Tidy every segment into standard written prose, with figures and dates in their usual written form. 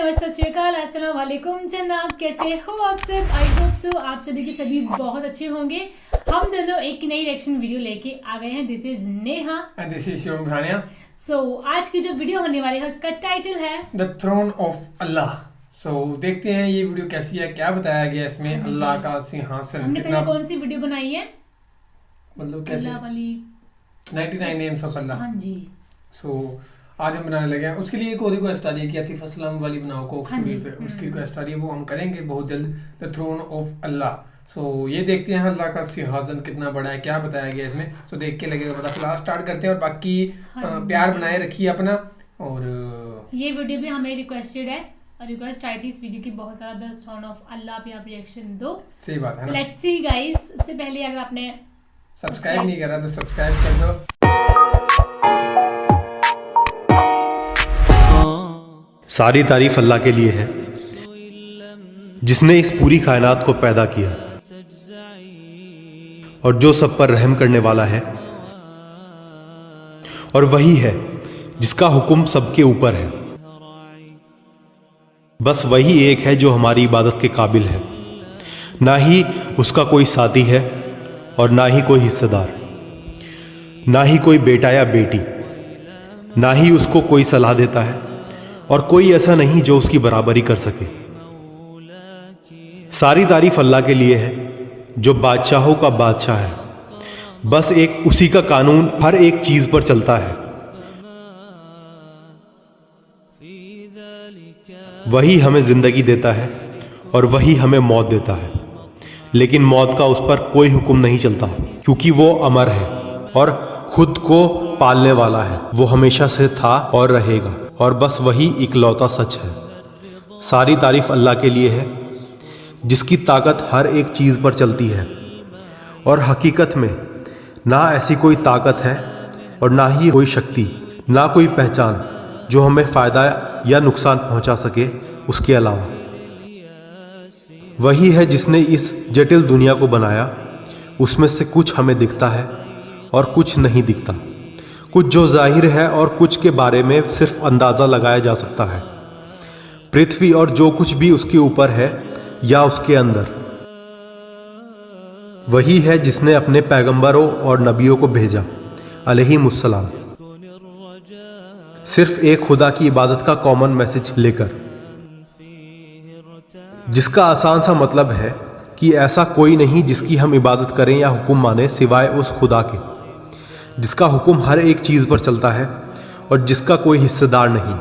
नमस्ते, सत श्री अकाल, अस्सलाम वालेकुम जनाब। कैसे हो आप सब? आई होप सो आप सभी के सभी बहुत अच्छे होंगे। हम दोनों एक नई रिएक्शन वीडियो लेके आ गए हैं। This is Neha and this is Shivam Ghania. So आज की जो वीडियो होने वाली है उसका टाइटल है द थ्रोन ऑफ अल्लाह। सो देखते हैं ये वीडियो कैसी है, क्या बताया गया इसमें अल्लाह का सिंहासन। हमने कितना पहले कौन सी वीडियो बनाई है? मतलब कैसे अल्लाह वाली 99 नेम्स ऑफ अल्लाह। हाँ जी। सो आज हम बनाने लगे हैं। उसके लिए एक और रिक्वेस्ट आ रही है कि आतिफ असलम वाली बनाओ को हाँ जी। पे उसकी रिक्वेस्ट आ रही है, वो हम करेंगे बहुत जल्द। द थ्रोन ऑफ अल्लाह। सो ये देखते हैं अल्लाह का सिंहासन कितना बड़ा है, क्या बताया गया इसमें। सो देख के लगेगा पता। फिलहाल स्टार्ट करते हैं और बाकी प्यार बनाए रखिए अपना। और ये वीडियो भी हमें रिक्वेस्टेड है और रिक्वेस्ट आई थी इस वीडियो की बहुत सारा। द थ्रोन ऑफ अल्लाह पे आप रिएक्शन दो। सही बात है ना। लेट्स सी गाइस, इससे पहले अगर आपने सब्सक्राइब नहीं करा तो सब्सक्राइब कर दो। सारी तारीफ अल्लाह के लिए है जिसने इस पूरी कायनात को पैदा किया और जो सब पर रहम करने वाला है, और वही है जिसका हुक्म सबके ऊपर है। बस वही एक है जो हमारी इबादत के काबिल है। ना ही उसका कोई साथी है और ना ही कोई हिस्सेदार, ना ही कोई बेटा या बेटी, ना ही उसको कोई सलाह देता है और कोई ऐसा नहीं जो उसकी बराबरी कर सके। सारी तारीफ अल्लाह के लिए है जो बादशाहों का बादशाह है। बस एक उसी का कानून हर एक चीज पर चलता है। वही हमें जिंदगी देता है और वही हमें मौत देता है, लेकिन मौत का उस पर कोई हुक्म नहीं चलता क्योंकि वो अमर है और खुद को पालने वाला है। वो हमेशा से था और रहेगा और बस वही इकलौता सच है। सारी तारीफ अल्लाह के लिए है जिसकी ताकत हर एक चीज़ पर चलती है और हकीकत में ना ऐसी कोई ताकत है और ना ही कोई शक्ति, ना कोई पहचान जो हमें फ़ायदा या नुकसान पहुंचा सके उसके अलावा। वही है जिसने इस जटिल दुनिया को बनाया। उसमें से कुछ हमें दिखता है और कुछ नहीं दिखता, कुछ जो जाहिर है और कुछ के बारे में सिर्फ अंदाज़ा लगाया जा सकता है। पृथ्वी और जो कुछ भी उसके ऊपर है या उसके अंदर। वही है जिसने अपने पैगंबरों और नबियों को भेजा अलैहिमुस्सलाम, सिर्फ एक खुदा की इबादत का कॉमन मैसेज लेकर, जिसका आसान सा मतलब है कि ऐसा कोई नहीं जिसकी हम इबादत करें या हुक्म माने सिवाय उस खुदा के, जिसका हुक्म हर एक चीज पर चलता है और जिसका कोई हिस्सेदार नहीं।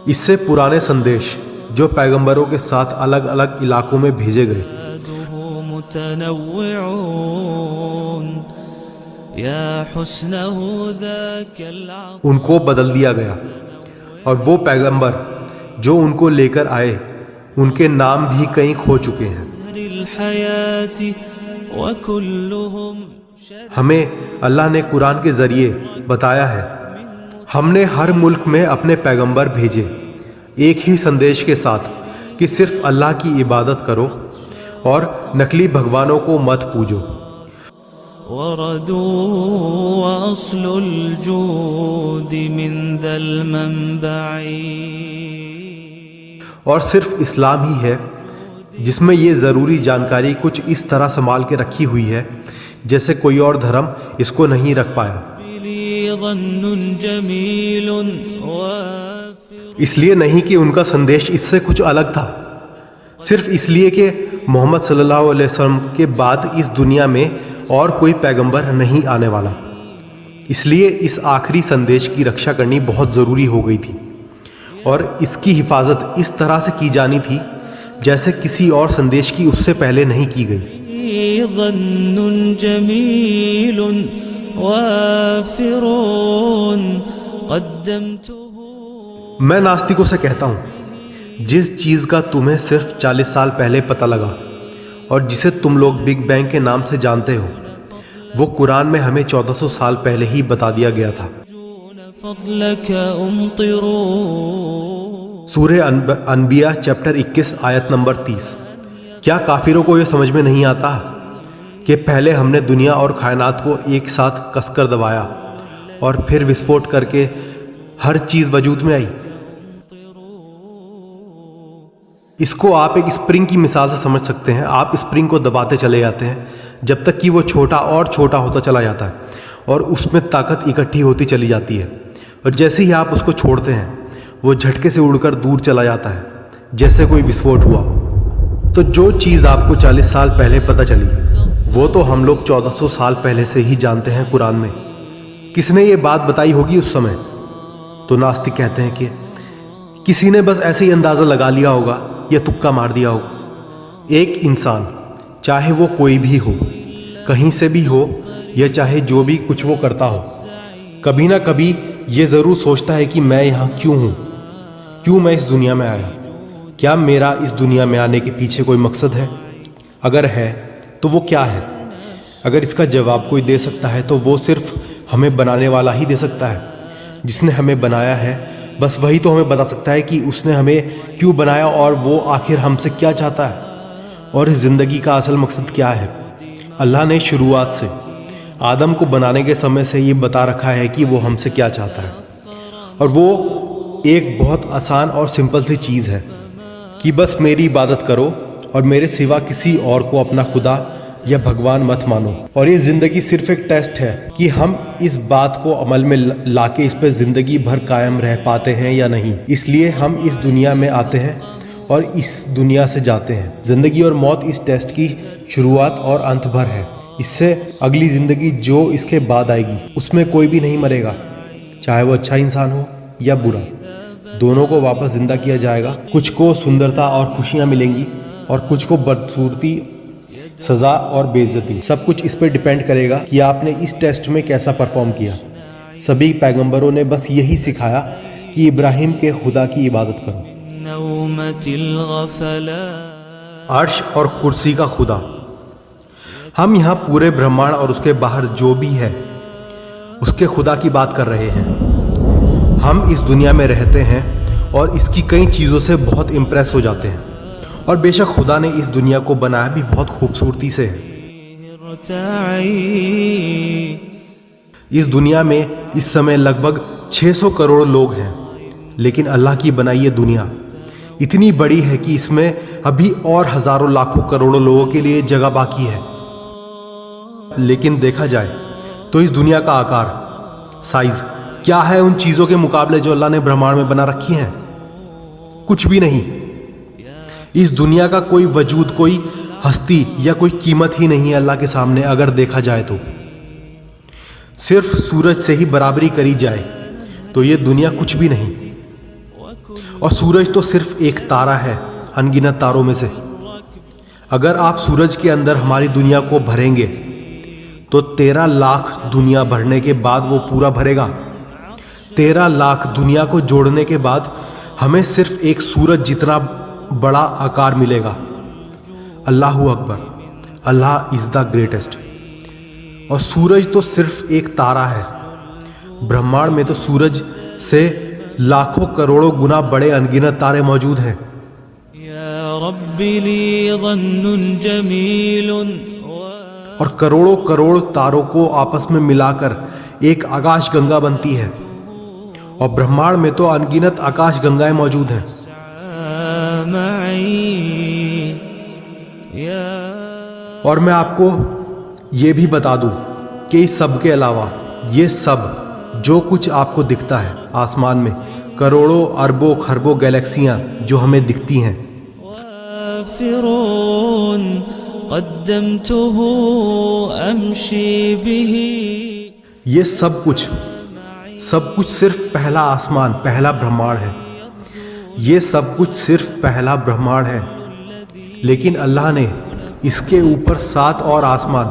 इससे पुराने संदेश जो पैगंबरों के साथ अलग अलग इलाकों में भेजे गए, उनको बदल दिया गया और वो पैगंबर जो उनको लेकर आए उनके नाम भी कई खो चुके हैं। हमें अल्लाह ने कुरान के जरिए बताया है, हमने हर मुल्क में अपने पैगंबर भेजे एक ही संदेश के साथ कि सिर्फ अल्लाह की इबादत करो और नकली भगवानों को मत पूजो। और सिर्फ इस्लाम ही है जिसमें ये ज़रूरी जानकारी कुछ इस तरह संभाल के रखी हुई है जैसे कोई और धर्म इसको नहीं रख पाया। इसलिए नहीं कि उनका संदेश इससे कुछ अलग था, सिर्फ इसलिए कि मोहम्मद सल्लल्लाहु अलैहि वसल्लम के बाद इस दुनिया में और कोई पैगंबर नहीं आने वाला। इसलिए इस आखिरी संदेश की रक्षा करनी बहुत ज़रूरी हो गई थी और इसकी हिफाजत इस तरह से की जानी थी जैसे किसी और संदेश की उससे पहले नहीं की गई। मैं नास्तिकों से कहता हूँ, जिस चीज़ का तुम्हें सिर्फ 40 साल पहले पता लगा और जिसे तुम लोग बिग बैंग के नाम से जानते हो, वो कुरान में हमें 1400 साल पहले ही बता दिया गया था। सूरह अनबिया चैप्टर 21 आयत नंबर 30। क्या काफिरों को यह समझ में नहीं आता कि पहले हमने दुनिया और कायनात को एक साथ कसकर दबाया और फिर विस्फोट करके हर चीज़ वजूद में आई। इसको आप एक स्प्रिंग की मिसाल से समझ सकते हैं। आप स्प्रिंग को दबाते चले जाते हैं जब तक कि वो छोटा और छोटा होता चला जाता है और उसमें ताकत इकट्ठी होती चली जाती है, और जैसे ही आप उसको छोड़ते हैं वो झटके से उड़कर दूर चला जाता है जैसे कोई विस्फोट हुआ। तो जो चीज़ आपको 40 साल पहले पता चली वो तो हम लोग 1400 साल पहले से ही जानते हैं कुरान में। किसने ये बात बताई होगी उस समय? तो नास्तिक कहते हैं कि किसी ने बस ऐसे ही अंदाज़ा लगा लिया होगा या तुक्का मार दिया होगा। एक इंसान, चाहे वो कोई भी हो, कहीं से भी हो, या चाहे जो भी कुछ वो करता हो, कभी ना कभी ये ज़रूर सोचता है कि मैं यहाँ क्यों हूँ, क्यों मैं इस दुनिया में आया, क्या मेरा इस दुनिया में आने के पीछे कोई मकसद है? अगर है तो वो क्या है? अगर इसका जवाब कोई दे सकता है तो वो सिर्फ हमें बनाने वाला ही दे सकता है। जिसने हमें बनाया है बस वही तो हमें बता सकता है कि उसने हमें क्यों बनाया और वो आखिर हमसे क्या चाहता है और इस ज़िंदगी का असल मकसद क्या है। अल्लाह ने शुरुआत से आदम को बनाने के समय से ये बता रखा है कि वो हमसे क्या चाहता है, और वो एक बहुत आसान और सिंपल सी चीज़ है कि बस मेरी इबादत करो और मेरे सिवा किसी और को अपना खुदा या भगवान मत मानो। और ये ज़िंदगी सिर्फ एक टेस्ट है कि हम इस बात को अमल में लाके इस पर ज़िंदगी भर कायम रह पाते हैं या नहीं। इसलिए हम इस दुनिया में आते हैं और इस दुनिया से जाते हैं। ज़िंदगी और मौत इस टेस्ट की शुरुआत और अंत भर है। इससे अगली ज़िंदगी जो इसके बाद आएगी उसमें कोई भी नहीं मरेगा, चाहे वो अच्छा इंसान हो या बुरा, दोनों को वापस ज़िंदा किया जाएगा। कुछ को सुंदरता और खुशियाँ मिलेंगी और कुछ को बदसूरती, सज़ा और बेइज्जती। सब कुछ इस पर डिपेंड करेगा कि आपने इस टेस्ट में कैसा परफॉर्म किया। सभी पैगंबरों ने बस यही सिखाया कि इब्राहिम के खुदा की इबादत करो। अर्श और कुर्सी का खुदा। हम यहाँ पूरे ब्रह्मांड और उसके बाहर जो भी है उसके खुदा की बात कर रहे हैं। हम इस दुनिया में रहते हैं और इसकी कई चीज़ों से बहुत इम्प्रेस हो जाते हैं, और बेशक खुदा ने इस दुनिया को बनाया भी बहुत खूबसूरती से है। इस दुनिया में इस समय लगभग 600 करोड़ लोग हैं, लेकिन अल्लाह की बनाई ये दुनिया इतनी बड़ी है कि इसमें अभी और हजारों लाखों करोड़ों लोगों के लिए जगह बाकी है। लेकिन देखा जाए तो इस दुनिया का आकार, साइज क्या है उन चीज़ों के मुकाबले जो अल्लाह ने ब्रह्मांड में बना रखी हैं? कुछ भी नहीं। इस दुनिया का कोई वजूद, कोई हस्ती या कोई कीमत ही नहीं है अल्लाह के सामने। अगर देखा जाए तो सिर्फ सूरज से ही बराबरी करी जाए तो ये दुनिया कुछ भी नहीं, और सूरज तो सिर्फ एक तारा है अनगिनत तारों में से। अगर आप सूरज के अंदर हमारी दुनिया को भरेंगे तो 13 लाख दुनिया भरने के बाद वो पूरा भरेगा। 13 लाख दुनिया को जोड़ने के बाद हमें सिर्फ एक सूरज जितना बड़ा आकार मिलेगा। अल्लाहू अकबर, अल्लाह इज़ द ग्रेटेस्ट। और सूरज तो सिर्फ एक तारा है। ब्रह्मांड में तो सूरज से लाखों करोड़ों गुना बड़े अनगिनत तारे मौजूद हैं। और करोड़ों करोड़ तारों को आपस में मिलाकर एक आकाश गंगा बनती है, और ब्रह्मांड में तो अनगिनत आकाश गंगाएं मौजूद हैं। और मैं आपको ये भी बता दूं कि इस सब के अलावा ये सब जो कुछ आपको दिखता है आसमान में, करोड़ों अरबों खरबों गैलेक्सियां जो हमें दिखती हैं, ये सब कुछ सिर्फ पहला आसमान, पहला ब्रह्मांड है। ये सब कुछ सिर्फ पहला ब्रह्मांड है, लेकिन अल्लाह ने इसके ऊपर 7 और आसमान,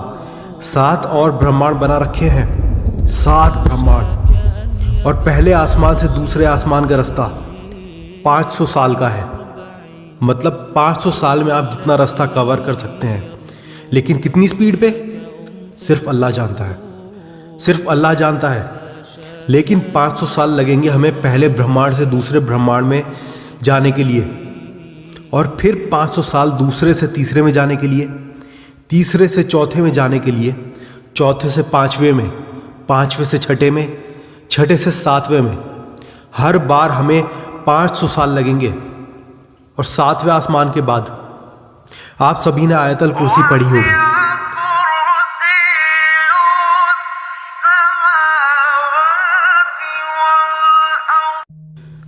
7 और ब्रह्मांड बना रखे हैं। 7 ब्रह्मांड। और पहले आसमान से दूसरे आसमान का रास्ता 500 साल का है। मतलब 500 साल में आप जितना रास्ता कवर कर सकते हैं, लेकिन कितनी स्पीड पे सिर्फ अल्लाह जानता है, सिर्फ अल्लाह जानता है। लेकिन 500 साल लगेंगे हमें पहले ब्रह्मांड से दूसरे ब्रह्मांड में जाने के लिए, और फिर 500 साल दूसरे से तीसरे में जाने के लिए, तीसरे से चौथे में जाने के लिए, चौथे से पांचवें में, पांचवें से छठे में, छठे से सातवें में, हर बार हमें 500 साल लगेंगे। और 7वें आसमान के बाद आप सभी ने आयतल कुर्सी पढ़ी होगी।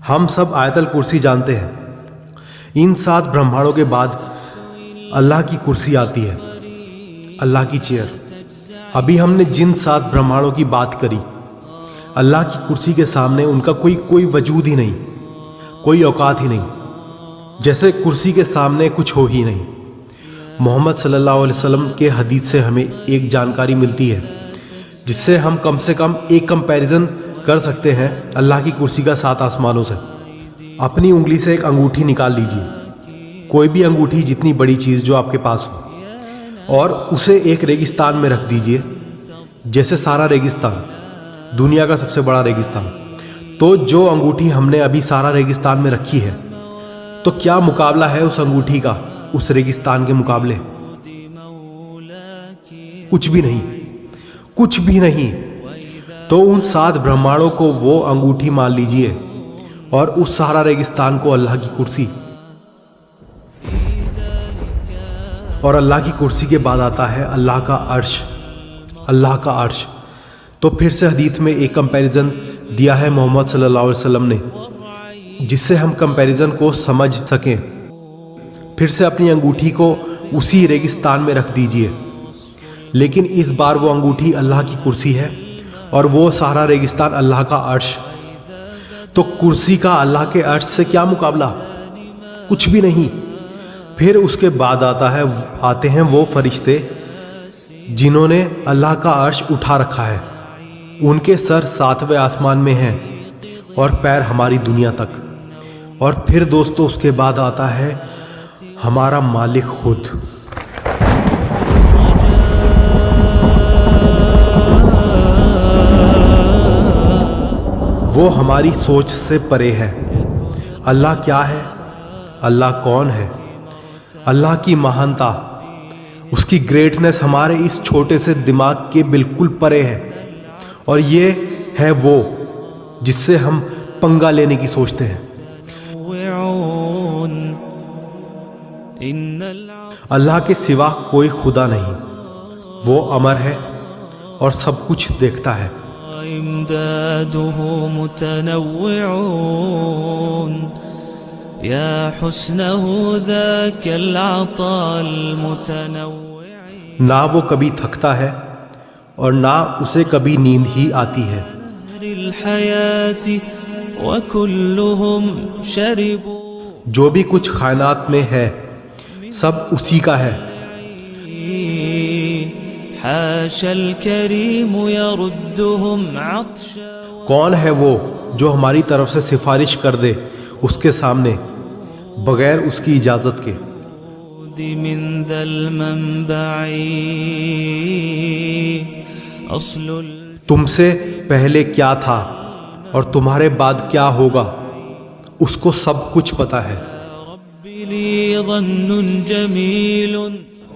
हम सब आयतल कुर्सी जानते हैं। इन 7 ब्रह्मांडों के बाद अल्लाह की कुर्सी आती है, अल्लाह की चेयर। अभी हमने जिन 7 ब्रह्मांडों की बात करी, अल्लाह की कुर्सी के सामने उनका कोई वजूद ही नहीं, कोई औकात ही नहीं। जैसे कुर्सी के सामने कुछ हो ही नहीं। मोहम्मद सल्लल्लाहु अलैहि वसल्लम के हदीस से हमें एक जानकारी मिलती है जिससे हम कम से कम एक कंपैरिजन कर सकते हैं अल्लाह की कुर्सी का 7 आसमानों से। अपनी उंगली से एक अंगूठी निकाल लीजिए, कोई भी अंगूठी जितनी बड़ी चीज़ जो आपके पास हो, और उसे एक रेगिस्तान में रख दीजिए, जैसे सारा रेगिस्तान, दुनिया का सबसे बड़ा रेगिस्तान। तो जो अंगूठी हमने अभी सारा रेगिस्तान में रखी है, तो क्या मुकाबला है उस अंगूठी का उस रेगिस्तान के मुकाबले? कुछ भी नहीं, कुछ भी नहीं। तो उन 7 ब्रह्मांडों को वो अंगूठी मान लीजिए और उस सारा रेगिस्तान को अल्लाह की कुर्सी। और अल्लाह की कुर्सी के बाद आता है अल्लाह का अर्श, अल्लाह का अर्श। तो फिर से हदीस में एक कंपैरिजन दिया है मोहम्मद सल्लल्लाहु अलैहि वसल्लम ने, जिससे हम कंपैरिजन को समझ सकें। फिर से अपनी अंगूठी को उसी रेगिस्तान में रख दीजिए, लेकिन इस बार वो अंगूठी अल्लाह की कुर्सी है और वो सारा रेगिस्तान अल्लाह का अर्श। तो कुर्सी का अल्लाह के अर्श से क्या मुकाबला? कुछ भी नहीं। फिर उसके बाद आते हैं वो फरिश्ते जिन्होंने अल्लाह का अर्श उठा रखा है। उनके सर 7वें आसमान में हैं और पैर हमारी दुनिया तक। और फिर दोस्तों उसके बाद आता है हमारा मालिक खुद। वो हमारी सोच से परे है। अल्लाह क्या है, अल्लाह कौन है, अल्लाह की महानता, उसकी ग्रेटनेस हमारे इस छोटे से दिमाग के बिल्कुल परे है। और ये है वो जिससे हम पंगा लेने की सोचते हैं। अल्लाह के सिवा कोई खुदा नहीं, वो अमर है और सब कुछ देखता है। ना वो कभी थकता है और ना उसे कभी नींद ही आती है। जो भी कुछ कायनात में है सब उसी का है। कौन है वो जो हमारी तरफ से सिफारिश कर दे उसके सामने बगैर उसकी इजाजत के? तुमसे पहले क्या था और तुम्हारे बाद क्या होगा, उसको सब कुछ पता है।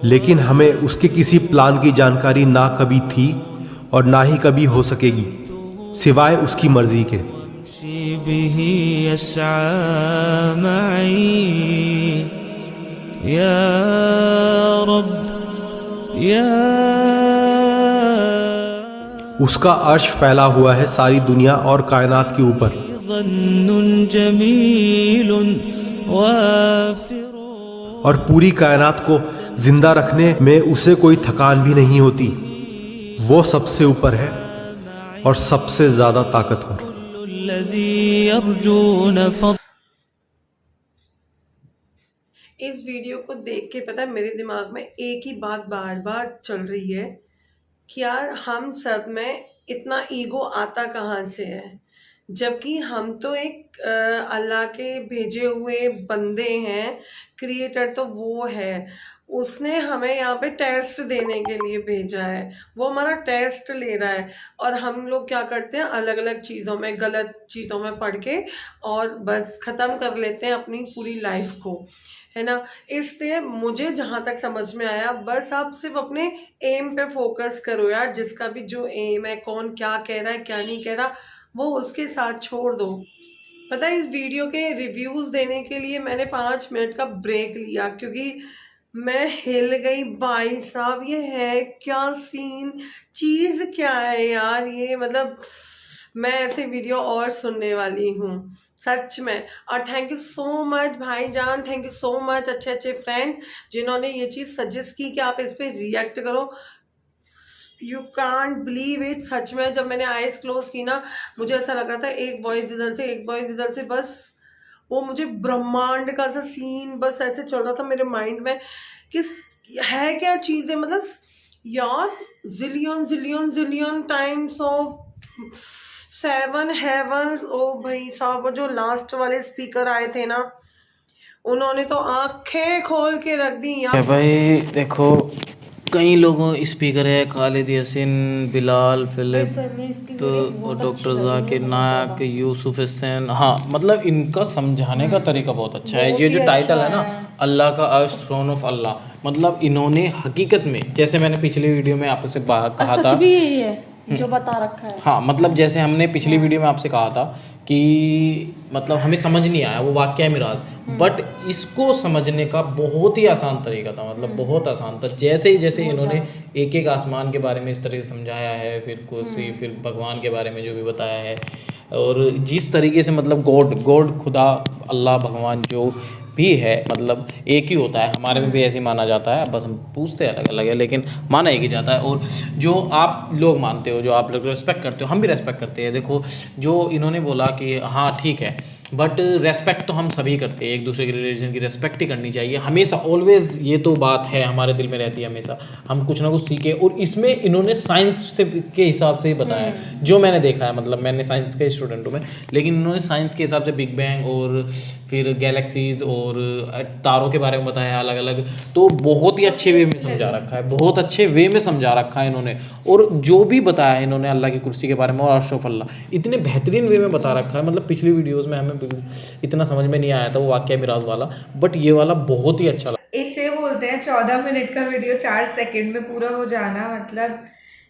लेकिन हमें उसके किसी प्लान की जानकारी ना कभी थी और ना ही कभी हो सकेगी, सिवाय उसकी मर्जी के। उसका अर्श फैला हुआ है सारी दुनिया और कायनात के ऊपर। और पूरी कायनात को जिंदा रखने में उसे कोई थकान भी नहीं होती। वो सबसे ऊपर है और सबसे ज्यादा ताकतवर। इस वीडियो को देख के पता है मेरे दिमाग में एक ही बात बार बार चल रही है कि यार हम सब में इतना ईगो आता कहाँ से है, जबकि हम तो एक अल्लाह के भेजे हुए बंदे हैं। क्रिएटर तो वो है, उसने हमें यहाँ पे टेस्ट देने के लिए भेजा है, वो हमारा टेस्ट ले रहा है। और हम लोग क्या करते हैं, अलग अलग चीज़ों में, गलत चीज़ों में पढ़ के और बस ख़त्म कर लेते हैं अपनी पूरी लाइफ को, है ना। इसलिए मुझे जहाँ तक समझ में आया, बस आप सिर्फ अपने एम पे फोकस करो यार। जिसका भी जो एम है, कौन क्या कह रहा है क्या नहीं कह रहा, वो उसके साथ छोड़ दो, पता है इस वीडियो के रिव्यूज देने के लिए मैंने 5 मिनट का ब्रेक लिया, क्योंकि मैं हिल गई भाई साहब। ये है क्या सीन, चीज क्या है यार ये, मतलब मैं ऐसे वीडियो और सुनने वाली हूँ सच में। और थैंक यू सो मच भाईजान, थैंक यू सो मच अच्छे अच्छे फ्रेंड्स जिन्होंने ये चीज सजेस्ट की कि आप इस पे रिएक्ट करो। यू कांट बिलीव इट, सच में जब मैंने आईज क्लोज की ना, मुझे ऐसा लग रहा था एक वॉइस इधर से एक वॉइस इधर से, बस वो मुझे ब्रह्मांड का सा सीन बस ऐसे चल रहा था मेरे माइंड में कि है क्या चीजें, मतलब यार zillion zillion zillion times of 7 heavens. ओ भाई साहब, वो जो लास्ट वाले स्पीकर आए थे ना, उन्होंने तो आंखें खोल के रख दी यार। भाई देखो, कई लोगों स्पीकर है, खालिद यासीन, बिलाल, फिलिप तो और डॉक्टर जाकिर नायक, यूसुफ हुसैन। हाँ मतलब इनका समझाने का तरीका बहुत अच्छा है। ये जो टाइटल है ना, अल्लाह का अर्श, थ्रोन ऑफ अल्लाह, मतलब इन्होंने हकीकत में, जैसे मैंने पिछली वीडियो में आपसे कहा था, भी यही है जो बता रखा है। हाँ मतलब जैसे हमने पिछली वीडियो में आपसे कहा था कि मतलब हमें समझ नहीं आया वो वाक़या मिराज, बट इसको समझने का बहुत ही आसान तरीका था, मतलब बहुत आसान था। जैसे इन्होंने एक एक आसमान के बारे में इस तरह से समझाया है, फिर कुर्सी, फिर भगवान के बारे में जो भी बताया है, और जिस तरीके से मतलब गॉड खुदा अल्लाह भगवान जो भी है मतलब एक ही होता है, हमारे में भी ऐसे ही माना जाता है, बस हम पूछते अलग अलग है लेकिन माना एक ही जाता है। और जो आप लोग मानते हो, जो आप लोग रिस्पेक्ट करते हो, हम भी रेस्पेक्ट करते हैं। देखो जो इन्होंने बोला कि हाँ ठीक है, बट रेस्पेक्ट तो हम सभी करते हैं, एक दूसरे के रिलीजन की रेस्पेक्ट ही करनी चाहिए हमेशा, ऑलवेज। ये तो बात है हमारे दिल में रहती है हमेशा, हम कुछ ना कुछ सीखे। और इसमें इन्होंने साइंस से के हिसाब से ही बताया है, जो मैंने देखा है, मतलब मैंने साइंस का स्टूडेंट हूँ मैं, लेकिन इन्होंने साइंस के हिसाब से बिग बैंग और फिर गैलेक्सीज और तारों के बारे में बताया अलग अलग, तो बहुत ही अच्छे वे में समझा रखा है, बहुत अच्छे वे में समझा रखा है इन्होंने। और जो भी बताया है इन्होंने अल्लाह की कुर्सी के बारे में और अर्श ऑफ अल्लाह, इतने बेहतरीन वे में बता रखा है। मतलब पिछली वीडियोज़ में हमें इतना समझ में नहीं आया था वो वाक़या मिराज वाला, बट ये वाला बहुत ही अच्छा लगा। इसे बोलते हैं 14 मिनट का वीडियो 4 सेकंड में पूरा हो जाना। मतलब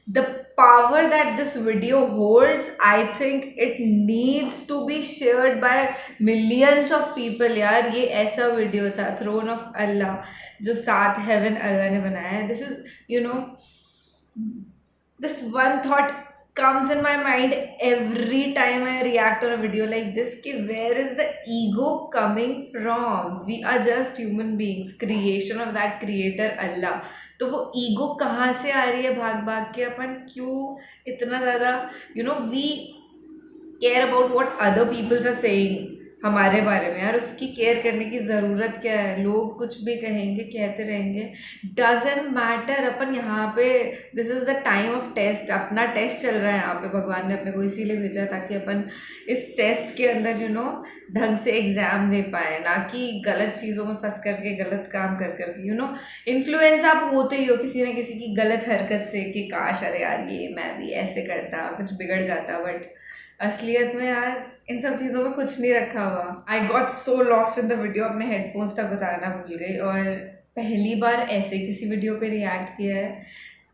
the power that this video holds, I think it needs to be shared by millions of people. यार ये ऐसा वीडियो था, थ्रोन ऑफ अल्लाह, जो 7 हेवन अल्लाह ने बनाया है। This is you know this one thought comes in my mind every time I react on a video like this कि where is the ego coming from? We are just human beings, creation of that creator Allah। तो वो ego कहाँ से आ रही है भाग भाग के? अपन क्यों इतना ज़्यादा we care about what other people are saying हमारे बारे में? यार उसकी केयर करने की ज़रूरत क्या है? लोग कुछ भी कहेंगे, कहते रहेंगे, डजेंट मैटर। अपन यहाँ पे this is the time of test, अपना टेस्ट चल रहा है यहाँ पे। भगवान ने अपने को इसीलिए भेजा ताकि अपन इस टेस्ट के अंदर ढंग से एग्ज़ाम दे पाए, ना कि गलत चीज़ों में फंस करके, गलत काम कर करके। इन्फ्लुएंस आप होते ही हो किसी न किसी की गलत हरकत से कि काश अरे यार ये मैं भी ऐसे करता, कुछ बिगड़ जाता, बट असलियत में यार इन सब चीज़ों में कुछ नहीं रखा हुआ। I got so lost in the video, अपने हेडफोन्स तक बताना भूल गई, और पहली बार ऐसे किसी वीडियो पे रिएक्ट किया है।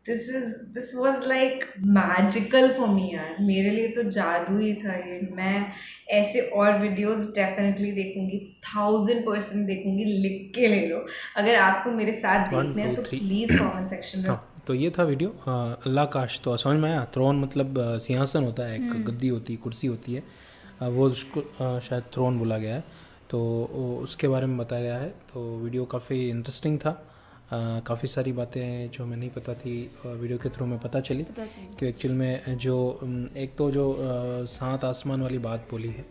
This was like magical for me यार, मेरे लिए तो जादू ही था ये। मैं ऐसे और वीडियोस डेफिनेटली देखूंगी, 1000% देखूंगी, लिख के ले लो। अगर आपको मेरे साथ देखने हैं तो प्लीज़ कमेंट सेक्शन में। तो ये था वीडियो अल्लाह का अर्श। तो समझ में आया, थ्रोन मतलब सिंहासन होता है, एक गद्दी होती है, कुर्सी होती है, वो उसको शायद थ्रोन बोला गया है, तो उसके बारे में बताया गया है। तो वीडियो काफ़ी इंटरेस्टिंग था, काफ़ी सारी बातें जो हमें नहीं पता थी वीडियो के थ्रू में पता चली कि एक्चुअल में जो एक तो जो 7 आसमान वाली बात बोली है,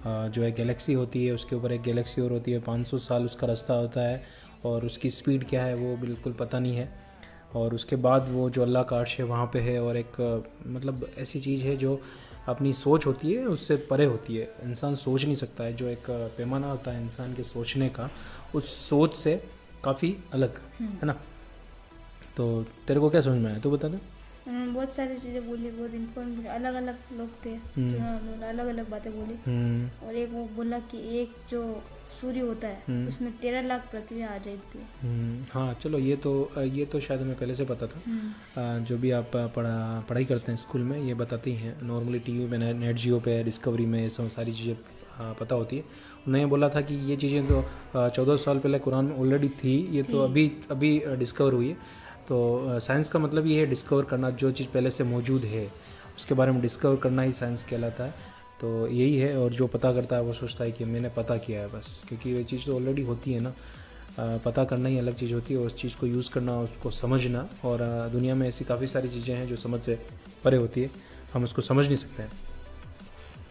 जो एक गैलेक्सी होती है, उसके ऊपर एक गैलेक्सी और होती है, 500 साल उसका रास्ता होता है, और उसकी स्पीड क्या है वो बिल्कुल पता नहीं है। और उसके बाद वो जो अल्लाह का अर्श है वहाँ पे है, और एक मतलब ऐसी चीज़ है जो अपनी सोच होती है उससे परे होती है, इंसान सोच नहीं सकता है, जो एक पैमाना होता है इंसान के सोचने का, उस सोच से काफ़ी अलग है ना। तो तेरे को क्या समझ में आया, तू बता दे। बहुत सारी चीज़ें बोली, बहुत इम्पोर्टेंट, अलग अलग लोग थे, अलग अलग बातें बोली, और एक वो बोला कि एक जो सूर्य होता है उसमें 13 लाख पृथ्वी आ जाती है। हाँ चलो, ये तो शायद हमें पहले से पता था। जो भी आप पढ़ाई करते हैं स्कूल में, ये बताते ही हैं। नॉर्मली टीवी में, नेट जियो पे, डिस्कवरी में ये सब सारी चीज़ें पता होती है। उन्होंने बोला था कि ये चीज़ें तो 14 साल पहले कुरान में ऑलरेडी थी, ये तो अभी डिस्कवर हुई है। तो साइंस का मतलब ये है डिस्कवर करना, जो चीज़ पहले से मौजूद है उसके बारे में डिस्कवर करना ही साइंस कहलाता है। तो यही है, और जो पता करता है वो सोचता है कि मैंने पता किया है बस, क्योंकि ये चीज़ तो ऑलरेडी होती है ना। पता करना ही अलग चीज़ होती है, उस चीज़ को यूज़ करना, उसको समझना। और दुनिया में ऐसी काफ़ी सारी चीज़ें हैं जो समझ से परे होती है, हम उसको समझ नहीं सकते हैं।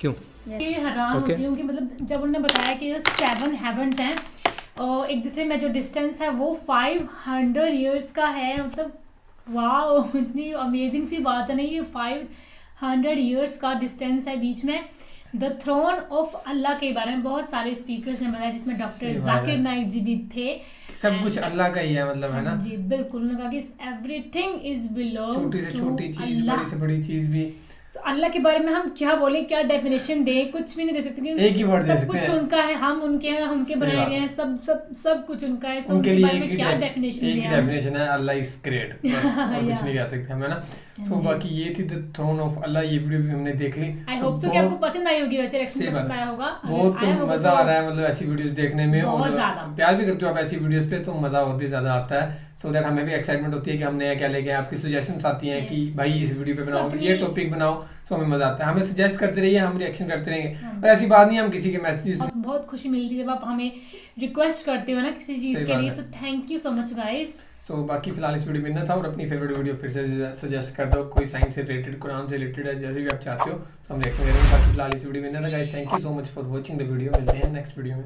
क्यों? ये हैरान होती हूँ कि मतलब जब उन्होंने बताया कि जो 7 हेवन्स हैं और एक दूसरे में जो डिस्टेंस है वो 500 ईयर्स का है। मतलब वाह, इतनी अमेजिंग सी बात है ना, ये 500 ईयर्स का डिस्टेंस है बीच में। द थ्रोन ऑफ अल्लाह के बारे में बहुत सारे स्पीकर्स ने बताया, जिसमें डॉक्टर जाकिर नाइक जी भी थे। सब कुछ अल्लाह का ही है, मतलब है ना जी बिल्कुल। उन्होंने कहा कि एवरीथिंग इज बिलोंग्स छोटी से छोटी चीज, बड़ी से बड़ी चीज भी। अल्लाह के बारे में हम क्या बोले, क्या डेफिनेशन दे, कुछ भी नहीं दे सकते, क्योंकि एक ही वर्ड दे सकते सब कुछ उनका है, हम उनके हैं, उनके बनाए गए हैं, सब कुछ उनका है। उनके लिए बारे में क्या डेफिनेशन है, अल्लाह इज ग्रेट, बस और कुछ नहीं कह सकते हम, है ना। सो बाकी ये थी द थ्रोन ऑफ अल्लाह। ये वीडियो भी हमने देख ली। आई होप सो कि आपको पसंद आई होगी, वैसे रिएक्शन पसंद आया होगा। बहुत मजा आ रहा है मतलब ऐसी वीडियोस देखने में, और प्यार भी करते हो आप ऐसी वीडियोस पे, तो मजा और भी ज्यादा आता है। सो दैट हमें भी एक्साइटमेंट होती है कि हम नया क्या लेके आए। आपकी सजेशंस आती हैं कि भाई इस वीडियो पे बनाओ, ये टॉपिक बनाओ, तो हमें मजा आता है। हमें सजेस्ट करते रहिए, हम रिएक्शन करते रहेंगे। और ऐसी बात नहीं, हम किसी के मैसेजेस, बहुत खुशी मिलती है जब आप हमें रिक्वेस्ट करते हो ना किसी चीज के लिए। So thank you so much guys. So बाकी फिलहाल इस वीडियो में इतना था, और अपनी फेवरेट वीडियो फिर से सजेस्ट कर दो, कोई साइंस से रिलेटेड, कुरान से रिलेटेड है, जैसे भी आप चाहते हो, तो हम रिएक्शन करेंगे। बाकी फिलहाल इस वीडियो में इतना था guys. Thank you so much for watching the video. मिलते हैं नेक्स्ट वीडियो में।